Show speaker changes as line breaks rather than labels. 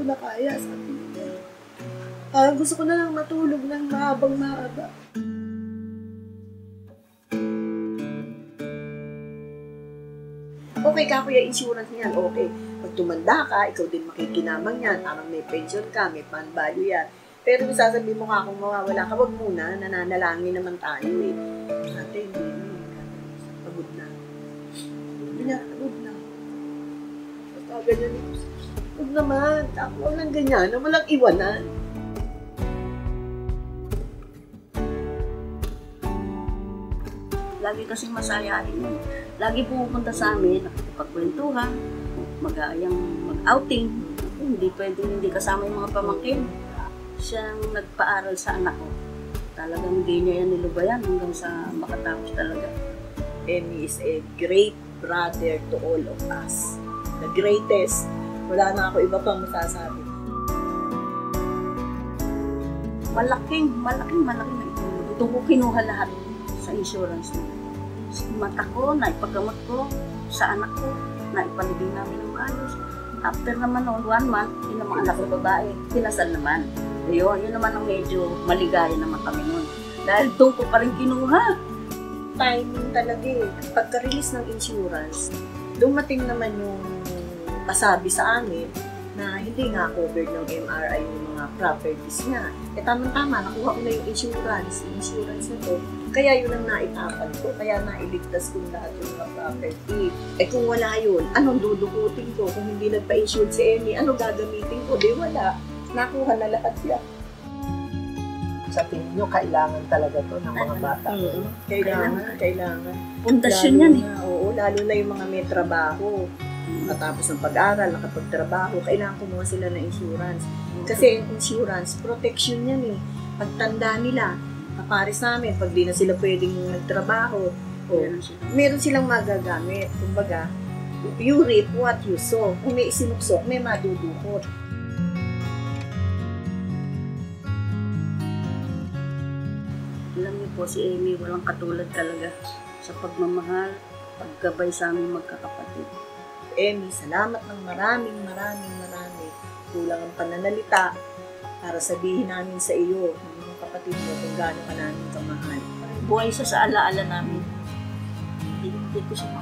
ko na kaya, sabi niya. Parang gusto ko na lang matulog ng mahabang mahaba. Okay ka, kuya, insurance niyan, okay. Pag tumanda ka, ikaw din makikinamang yan. Parang may pension ka, may pan value yan. Pero kung sasabihin mo nga kung mawawala ka, wag muna, nananalangin naman tayo eh. Ate, hindi. Pagod na. Hindi na, pagod na. Basta ganyan ito. Huwag naman, ako lang ganyan, na walang iwanan.
Lagi kasing masayahin yun. Lagi pumupunta sa amin, nakikipagkwentuhan, mag-outing. Hindi pwedeng hindi kasama yung mga pamangkin. Siyang nagpaaral sa anak ko. Talagang hindi niya yan nilubayan hanggang sa makatapos talaga.
Emmy is a great brother to all of us. The greatest. Wala na ako iba pang masasabi.
Malaking na ito. Ito ko kinuha lahat sa insurance na. Mata ko, naipagamot ko sa anak ko, naipalibing namin ng maayos. After naman noon, 1 month, yun ang mga anak ko babae, kinasal naman. Yun naman ang medyo maligaya naman kami noon. Dahil doon ko pa rin kinuha.
Timing talaga eh. Pagka-release ng insurance, dumating naman yung pasabi sa amin na hindi nga covered ng MRI yung mga properties niya. Eh tamang-tama, nakuha ko na yung insurance na to. Kaya yun ang naitapan ko, kaya nailigtas ko lahat yung mga property. Eh kung wala yun, anong dudukutin ko? Kung hindi nagpa-insure si Emmy, ano gagamitin ko? Di wala. Nakuha na lahat yan.
Sa tingin nyo, kailangan talaga to ng mga bata.
Kailangan.
Pundasyon yan eh.
Oo, lalo na yung mga may trabaho. Matapos ng pag-aral, nakapagtrabaho, kailangan kumuha sila ng insurance. Kasi yung insurance, protection yan eh. Pagtanda nila, kapares namin, pag di na sila pwedeng nagtrabaho, meron silang magagamit. Kumbaga, you reap what you sow. Kung may isinuksok, may madudukot.
Alam niyo po, si Emmy walang katulad talaga sa pagmamahal, paggabay sa aming magkakapatid.
Emmy, salamat ng maraming. Kulang ang pananalita para sabihin namin sa iyo, ng mga kapatid mo, kung gaano ka namin kamahal.
Buhay siya sa alaala namin. Hindi ko siya